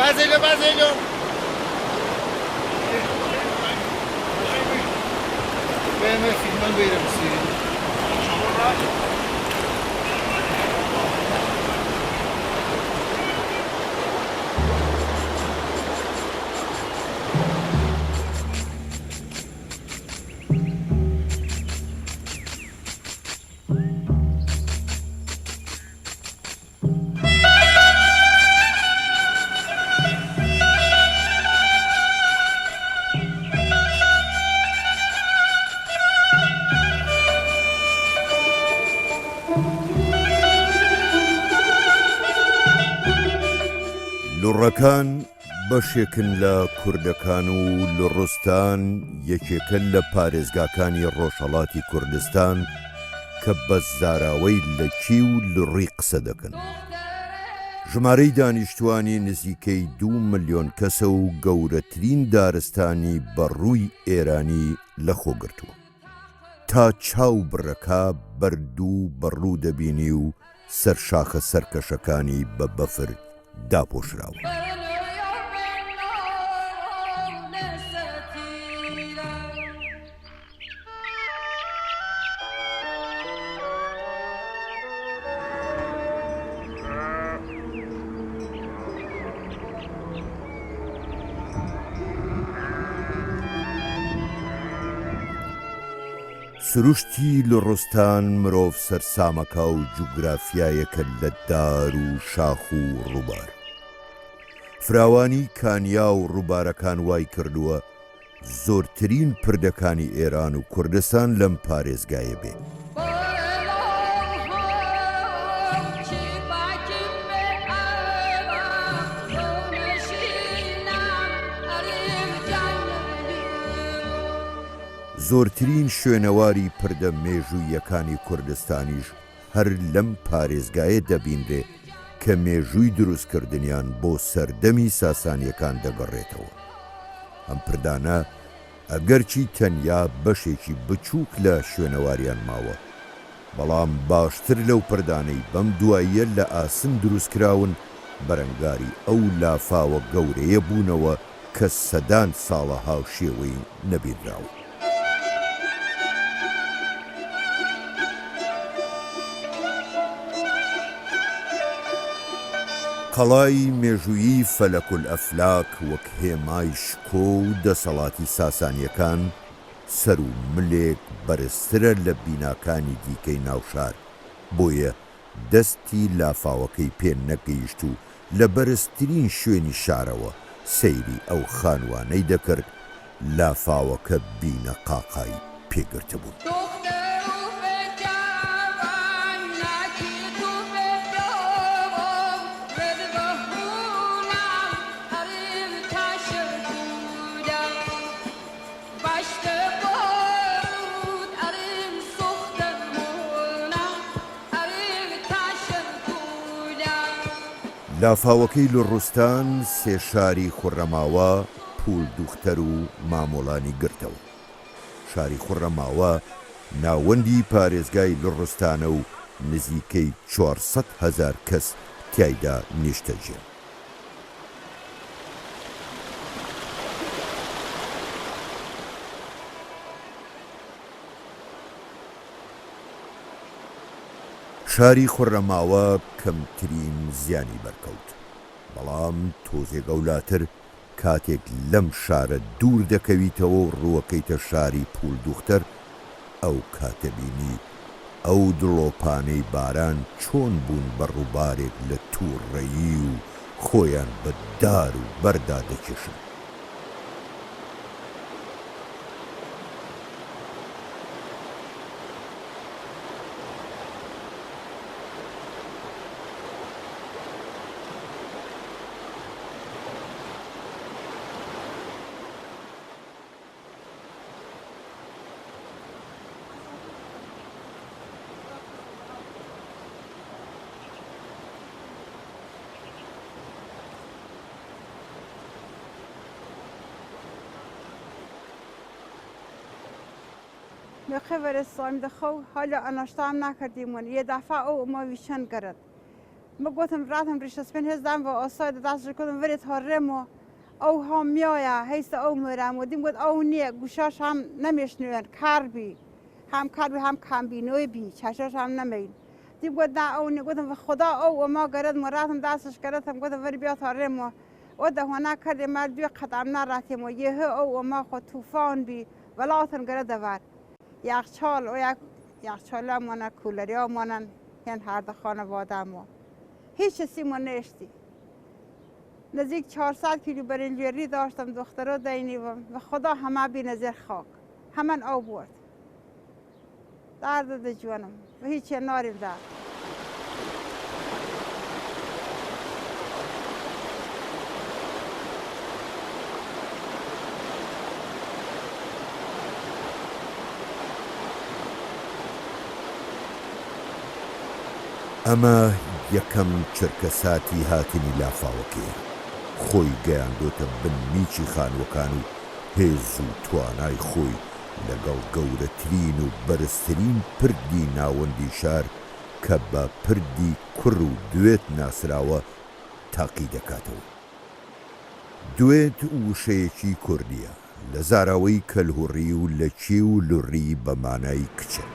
بازیلو Ben filmden veririm size. لوڕەکان بەشێکن لە کوردەکان و لورستان یەکێکە لە پارێزگاکانی ڕۆژهەڵاتی کوردستان کە بە زاراوەی لە کی و لڕی قسە دەکەن. ژمارەی دانیشتوانی نزیکەی 2 ملیۆن کەسە و گەورەترین دارستانی بەڕووی ئێرانی لەخۆگرتووە. تا چاو بڕەکە بەردوو بەڕوو دەبینی و سەرشاخە سەرکەشەکانی بە بەفر داپۆشراوە. سروشتی لورستان مرۆڤ سەرسامەکە و جوگرافیایەکە لە دار و شاخ و ڕووبار. فراوانی کانیا و ڕووبارەکان وای کردووە زۆرترین پردەکانی ئێران و کوردستان لەم پارێزگایە بێ. زۆرترین شوێنەواری پردە مێژوویەکانی کوردستانیش هەر لەم پارێزگایە دەبینرێ کە مێژووی دروستکردنیان بۆ سەردەمی ساسانیەکان دەگەڕێتەوە. ئەم پردانە ئەگەرچی تەنیا بەشێکی بچووک لە شوێنەواریان ماوە، بەڵام باشتر لەو پردانەی بەم دواییە لە ئاسن دروستکراون بەرەنگاری ئەو لافاوە گەورەیە بوونەوە کە سەدان ساڵە هاوشێوەی نەبینراوە. قەڵای مێژوویی فەلەکول ئەفلاک وەک هێمای شکۆ و دەسەڵاتی ساسانیەکان سەر و ملێک بەرزترە لە بیناکانی دیکەی ناوشار، بۆیە دەستی لافاوەکەی پێ نەگەیشت و لە بەرزترین شوێنی شارەوە سەیری ئەو خانوانەی دەکرد لافاوەکە بینە قاقای پێگرتە بوون. لافاوەکەی لورستان سێ شاری خوڕەماوە، پول دوختەر و مامۆڵانی گرتەوە. شاری خوڕەماوە ناوەندی پارێزگای لورستانە و نزیکەی 400,000 کەس تیایدا نیشتەجێ. شاری خوڕەماوە کەمترین زیانی بەرکەوت، بەڵام تۆزێ گەولاتر کاتێک لەم شارە دوور دەکەویتەوە و ڕووەکەیتە شاری پول دوختەر، ئەو کاتەبینی ئەو دڵۆپانەی باران چۆن بوون بە ڕووبارێک لە تووڕەیی و خۆیان بە دار و بەردا دەکێشن. خبر سایم دخو حالا اناشتام نکردیم یه دفعه او ما ویشن کرد ما گفتم رفتم ریشه سپین هزدم و آساید دستش کردم ولی تا رمو او هم میایا هیست او میرم و دیم گفت او نیه گوشاش هم نمیشنوین کربی هم کم بینوی بی چشاش هم نمین دیم گفت نه او نیه گفتم خدا او و ما گرد ما رفتم دستش گرفتم گفتم ولی بیا تا رمو و ده هنه کردیم مردوی قدم نرفتیم و یه او و ما خود توفان بی ولاتن گرد ور یخچال و یخچال همونن کولری همونن یعنی هر ده خانواده ما هیچ چیزی ما نشتی نزدیک 400 کیلو برنجوری داشتم دخترها دینی و خدا همه بی نظر خاک همان او برد درد ده جوانم و هیچ ناریم درد ئەمە یەکەم چرکەساتی هاتنی لافاوەکەیە خۆی گەیاندۆتە بن میچی خانوەکان و هێز و توانای خۆی لەگەڵ گەورەترین و بەرزترین پردی ناوەندی شار کە بە پردی کوڕ و دوێت ناسراوە تاقی دەکاتەوە. دوێت وشەیەکی کوردیە لە زاراوەی کەلهوڕی و لە چی و لوڕی بە مانای کچە.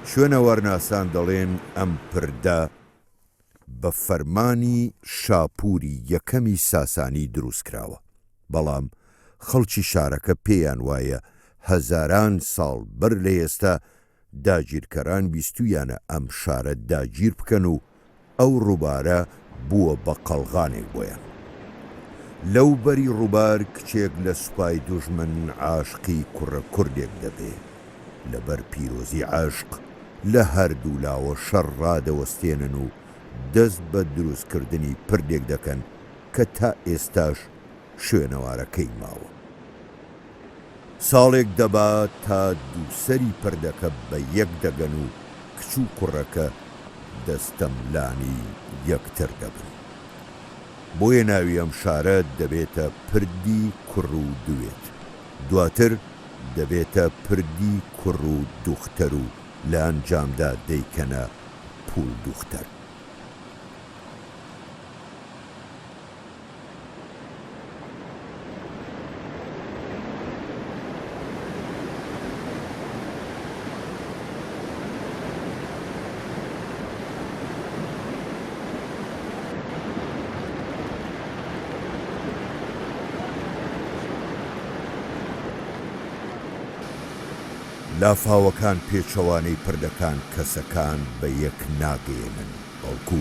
شوێنە وەرناسان دەڵێن ئەم پردە بە فەرمانی شاپوری یەکەمی ساسانی دروست کراوە، بەڵام خەڵکی شارەکە پێیان وایە هەزاران ساڵ بەر لە ئێستا داگیرکەران بیستویانە ئەم شارە داگیر بکەن و ئەو ڕووبارە بووە بە قەڵغانێک بۆیان. لەو بەری ڕووبار کچێک لە سوپای دوژمن عاشقی کوڕە کوردێک دەبێ، لەبەر پیرۆزی عاشق لە هەردوو لاوە شەڕ ڕادەوەستێنن و دەست بە دروستکردنی پردێک دەکەن کە تا ئێستاش شوێنەوارەکەی ماوە. ساڵێک دەبات تا دووسەری پردەکە بە یەک دەگەن و کچ و کوڕەکە دەستەملانی یەکتر دەبن. بۆیە ناوی ئەم شارە دەبێتە پردی کوڕ و دوێت، دواتر دەبێتە پردی کوڕ و دوختەر و لە ئەنجامدا دەیکەنە پوول دوختەر. لافاوەکان پێچەوانەی پردەکان کەسەکان بە یەک ناگەێنن، بەڵکو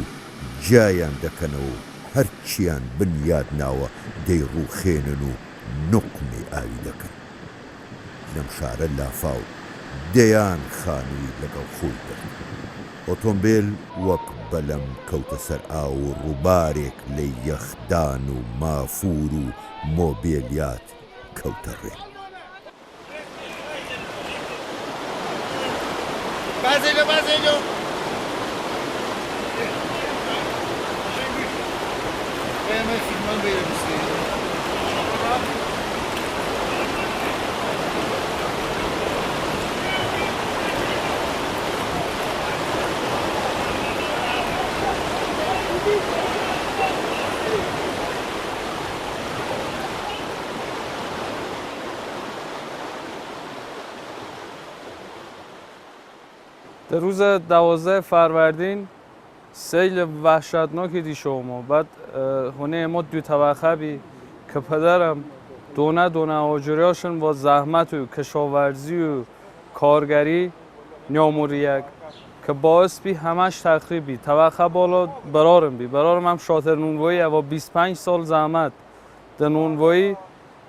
جیایان دەکەنەوە و هەرچیان بنیاد ناوە دەیڕووخێنن و نوقمی ئاوی دەکەن. لەم شارە لافاو دەیان خانووی لەگەڵ خۆی دەکەن. ئۆتۆمبیل وەک بەلەم کەوتە سەر ئاو و ڕووبارێک لە یەخدان و مافور و مۆبیلیات کەوتە ڕێ. Bazelho, bazelho. Hemen filmden verir misin? در روز 12 فروردین سیل وحشتناکی دیش اومد. بعد هونه ما دو طبقه بی که پدرم دونه آجوریاشون با زحمت و کشاورزی و کارگری نیاموریک که باعث بی همش تخریبی طبقه بالا برارم هم شاطر نونوایی و 25 سال زحمت در نونوایی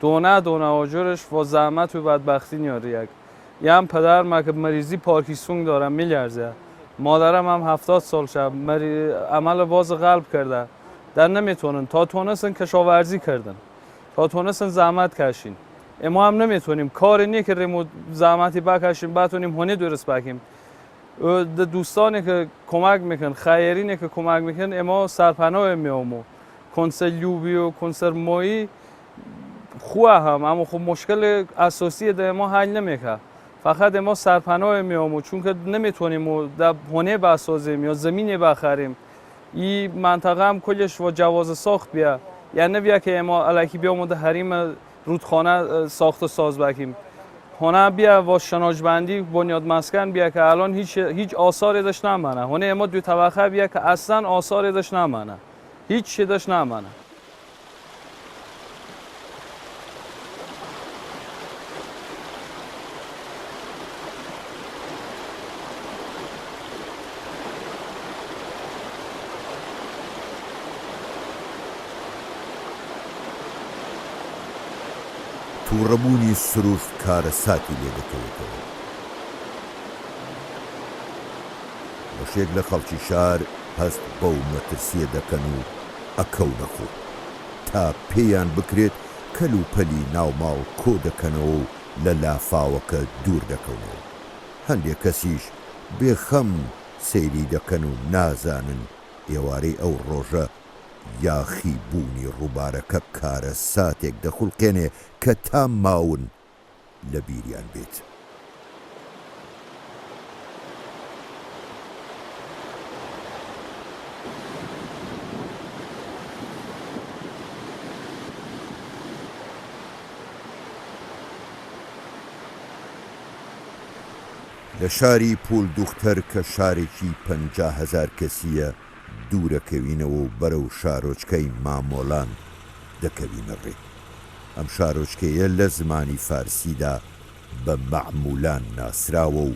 دونه آجورش با زحمت و بدبختی نیاریک. یه هم پدرم که مریضی پارکینسون دارم میلرزه، مادرم هم 70 سال شب عمل باز قلب کرده، در نمیتونن تا تونستن کشاورزی کردن، تا تونستن زحمت کشین. اما هم نمیتونیم کار نیه که ریمو زحمتی بکشیم بتونیم هونه درست بکیم. دوستانی که کمک میکن، خیرینی که کمک میکن، اما سرپناه میامو کنسلیوبی و کنسرمایی خواه هم، اما خب مشکل اساسی ده ما حل نمیکنه. فقط ما سرپناه میامو چون که نمیتونیم در هونه بسازیم یا زمینی بخریم این منطقه هم کلش و جواز ساخت بیا یعنی نبیا که ما الکی بیاموده حریم رودخانه ساخت و ساز بکیم هنه بیا و شناجبندی بنیاد مسکن بیا که الان هیچ آثاری داشت نمانه هنه ما دو طبقه بیا که اصلا آثاری داشت نمانه هیچ چی داشت نمانه تووڕەبوونی سروشت کارە ساتی لێ دەکەوێتەوە. بەشێک لە خەڵکی شار هەست بەو مەترسیە دەکەن و ئەکەونە خۆ تا پێیان بکرێت کەل و پەلی ناوماڵ کۆ دەکەنەوە و لە لافاوەکە دوور دەکەونەوە. هەندێک کەسیش بێخەم سەیری دەکەن و نازانن ئێوارەی ئەو ڕۆژە یاخی بوونی ڕووبارەکە کارە ساتێک دەخولقێنێ کە تا ماون لە بیریان بێت. لە شاری پول دوختەر کە شارێکی 50,000 کەسیە دوورەکەوینەوە و بەرەو شارۆچکەی مامۆلان دەکەوینە ڕێ. ئەم شارۆچکەیە لە زمانی فارسیدا بە مەعمولان ناسراوە و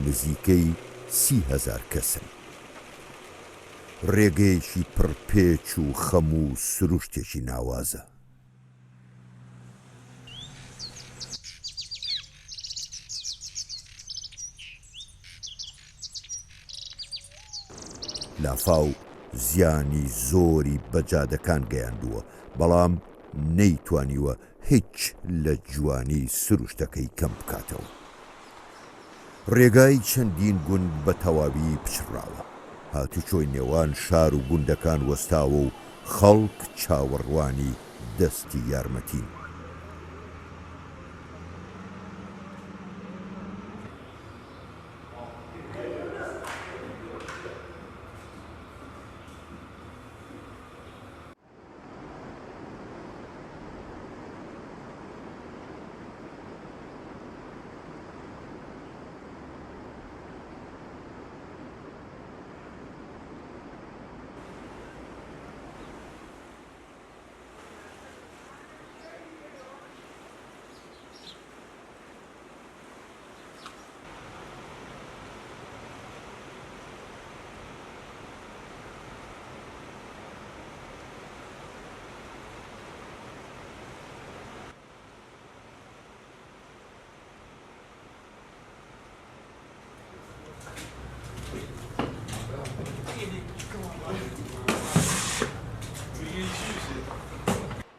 نزیکەی 30,000 کەسن. ڕێگەیەکی پڕپێچ و خەم و سروشتێکی ناوازە. لافاو زیانی زۆری بە جادەکان گەیاندووە بەڵام نەیتوانیوە هیچ لە جوانی سروشتەکەی کەم بکاتەوە. ڕێگای چەندین گوند بە تەواوی پچڕاوە. هاتوچۆی نێوان شار و گوندەکان وەستاوە و خەڵک چاوەڕوانی دەستی یارمەتین.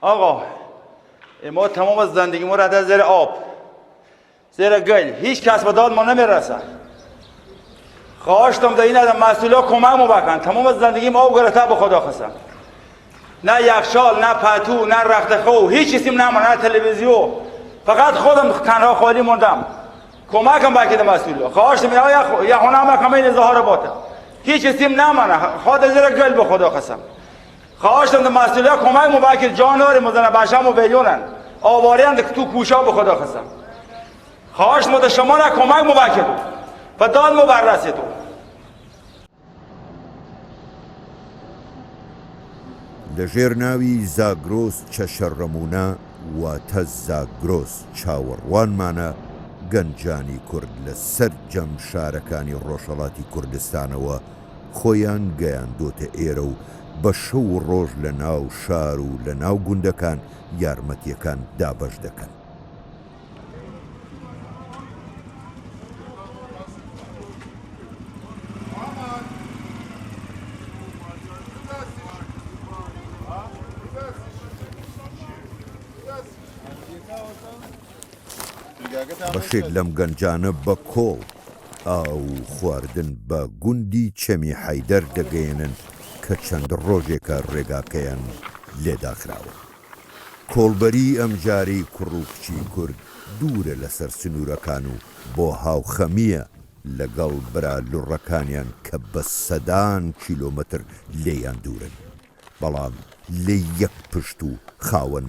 آقا ما تمام از زندگی ما رده زیر آب زیر گل هیچ کس به داد ما نمیرسه. خواهشتم در این از مسئولا کمک مو بکن. تمام از زندگی ما آب گرفته به خدا خواستم. نه یخچال نه پتو نه رختخو هیچ چیزی نمونه نه تلویزیون فقط خودم تنها خالی موندم. کمکم بکید مسئولا. خواهشتم یا خونه کمین ظاهر باطن هیچ چیزی نمونه خود زیر گل به خدا خواستم. خواهشتم در مسئولیت کمک مو بکید جانور مزنه بشم و بیلونن آوارین تو کوشا به خدا خواستم. خواهش مو شما را کمک مو بکید و داد مو بررسید. لەژێر ناوی زاگرۆس چەشەڕەمونە واتە زاگرۆس چاوەڕوانمانە گەنجانی کورد لە سەر جەم شارەکانی ڕۆژهەڵاتی کوردستانەوە خۆیان گەیاندۆتە ئێرە و بە شەو و ڕۆژ لە ناو شار و لە ناو گوندەکان یارمەتیەکان دابەش دەکەن. بەشێک لەم گەنجانە بە کۆڵ ئاو خواردن بە گوندی چەمی حەیدەر دەگەێنن کە چەند ڕۆژێکە ڕێگاکەیان لێداخراوە. کۆڵبەری ئەم جارەی کوڕ و کچی کورد دوورە لەسەر سنوورەکان و بۆ هاوخەمیە لەگەڵ برا لوڕەکانیان کە بە سەدان کیلۆمەتر لێیان دوورن، بەڵام لێ یەک پشت و خاوەن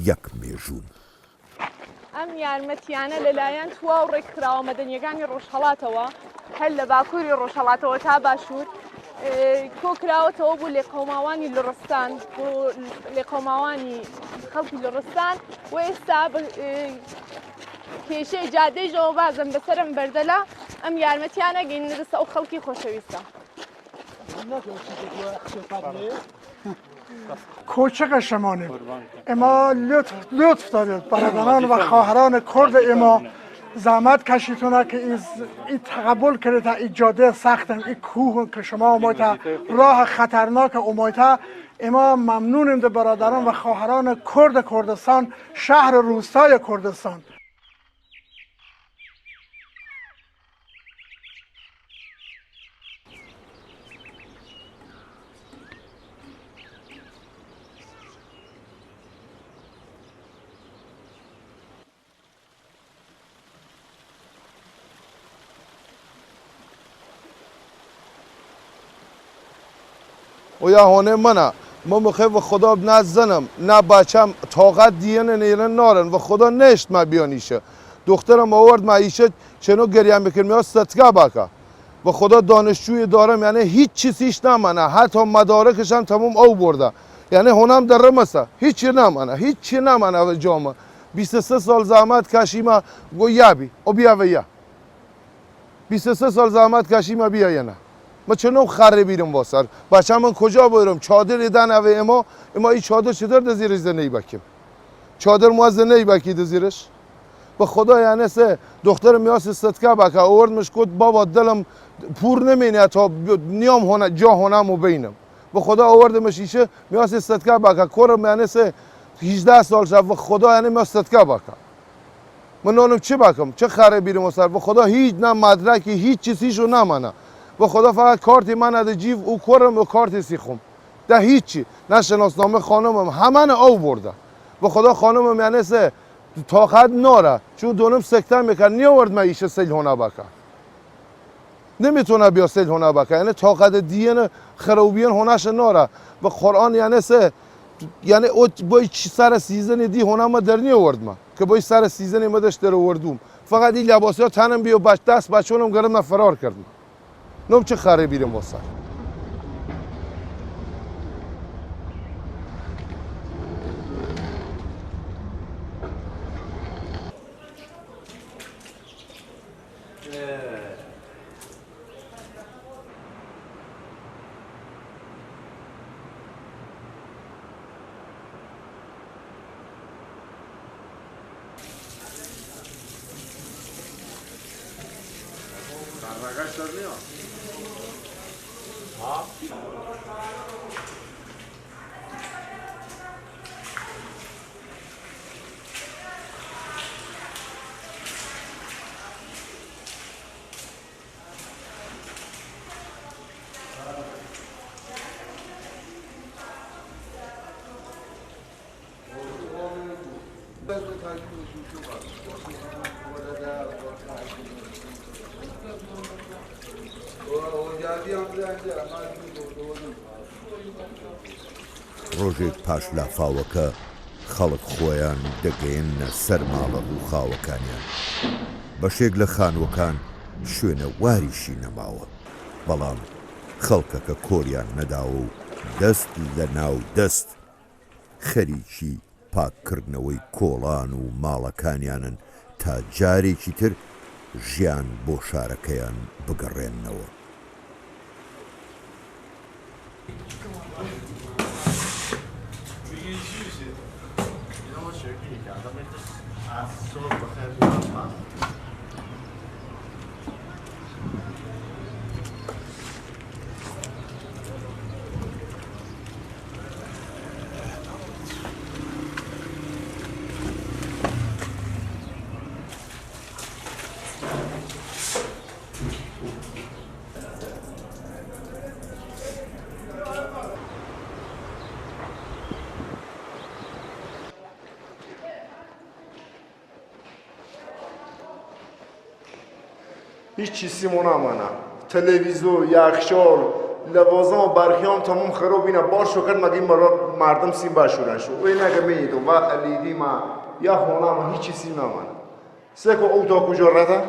یەک مێژوون. ئەم یارمەتیانە لەلایەن توا و ڕێکخراوە مەدەنیەکانی ڕۆژهەڵاتەوە هەر لە باکووری ڕۆژهەڵاتەوە تا باشوور کۆکراوەتەوە بوو لێقەوماوانی لورستان بۆ لێقەوماوانی خەڵکی لورستان و ئێستا کێشەی جادەیژەوە بازم بەسەرم بەردەلا ئەم یارمەتیانە گەینە دەستە ئەو خەڵکی خۆشەویستە. کوچک شمانه اما لطف دارید برادران و خواهران کرد اما زحمت کشیدونه که این تقبل کرده تا این جاده سختم این کوه که شما اومایتا راه خطرناک اومایتا اما ممنونیم ده برادران و خواهران کردستان شهر روستای کردستان. و یا هونه منه ما مخیف و خدا نه زنم نه بچم طاقت دیانه نیرن نارن و خدا نشت ما بیانیشه دخترم آورد معیشه چنو گریم بکن میاد ستگه بکه و خدا دانشجوی دارم یعنی هیچ چیزیش نمانه حتی مدارکش هم تمام او برده یعنی هونم در رمسه هیچی نمانه و جامعه 23 سال زحمت کشیمه گو یابی او بیا و یا 23 سال زحمت کشیمه بیا یا نه ما چنو خره بیرم واسر بچه من کجا برم چادر دن اوه اما این چادر چطور ده زیرش ده نیبکیم چادر موازه نیبکی ده زیرش به خدا یعنی سه دختر میاس ستکه بکه آورد مش کد بابا دلم پور نمینه تا نیام جا هونم و بینم به خدا آوردمش ایشه میاس ستکه بکه کرم یعنی سه 18 سال شد و خدا یعنی میاس ستکه بکه من نانم چه بکم چه خره بیرم واسر به خدا هیچ نه مدرکی هیچ چیزیشو نمانه و خدا فقط کارتی من از جیب او کرم و کارتی سیخم ده هیچی نه شناسنامه خانمم همه او برده و خدا خانمم یعنی سه طاقت ناره چون دونم سکته میکرد نیاورد من ایشه سیل هونه بکن نمیتونه بیا سیل هونه بکن یعنی طاقت دین خروبین هونهش ناره و قرآن یعنی سه یعنی با سر سیزن دی هونه ما در نیاورد من که با سر سیزن ما داشت در آوردم فقط این لباسی ها تنم بیا دست بچونم گرم من فرار کردم نم چه خره بیرم واسه ڕۆژێک پاش لافاوەکە خەڵک خۆیان دەگەیەنە سەر ماڵە ڕووخاوەکانیان بەشێک لە خانووەکان شوێنە واریشی نەماوە بەڵام خەڵکەکە کۆریان نەداوە و دەست لە ناو دەست خەریکی پاککردنەوەی کۆڵان و ماڵەکانیانن تا جارێکی تر ژیان بۆ شارەکەیان بگەڕێننەوە. هیچ چیزی منامانه تلویزیون یخچال لوازم و برخیام تمام خراب اینا بار شکر مگه مرا مردم سیم باشورن شو و اینا که میدو و الیدی ما یا خونه ما هیچ چیزی نمانه سکو او تا کجا رده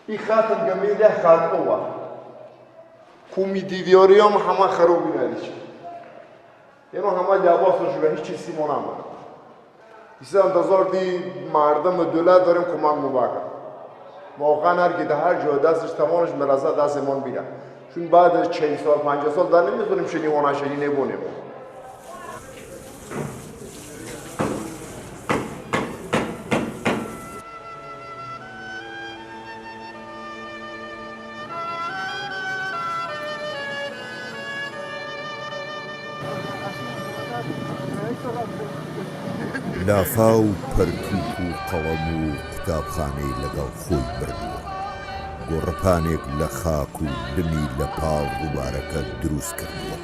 این خاتم گمیده خات اوه کومی دیویاری هم همه خرابی ندیش یعنی همه لباس شده هیچ چیزی منامانه ایسا انتظار دی مردم دولت داریم کمک مباکن واقعا هر که هر جا دستش تمامش مرزه دستمان بیره چون بعد 40 سال 50 سال در نمیتونیم شنی هونه شنی نبونیم لافاو پەرتووک و قەڵەم و قوتابخانەی لەگەڵ خۆی بردووە گۆڕەپانێک لە خاک و لمی لە پاڵ ڕووبارەکە دروست کردووە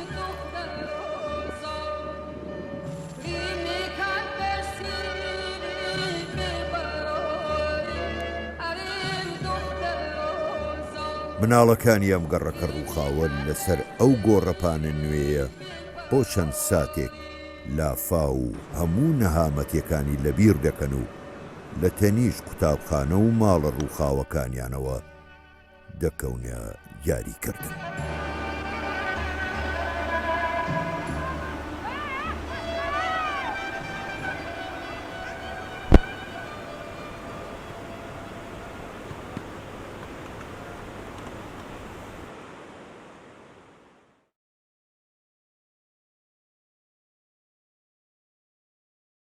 مناڵەکانی ئەم گەڕەکە ڕووخاوە لەسەر ئەو گۆڕەپانە نوێیە بۆ چەند ساتێک لافا و هەموو نەهامەتیەکانی لەبیر دەکەن و لە تەنیش قوتابخانە و ماڵە ڕووخاوەکانیانەوە دەکەونە یاریکردن.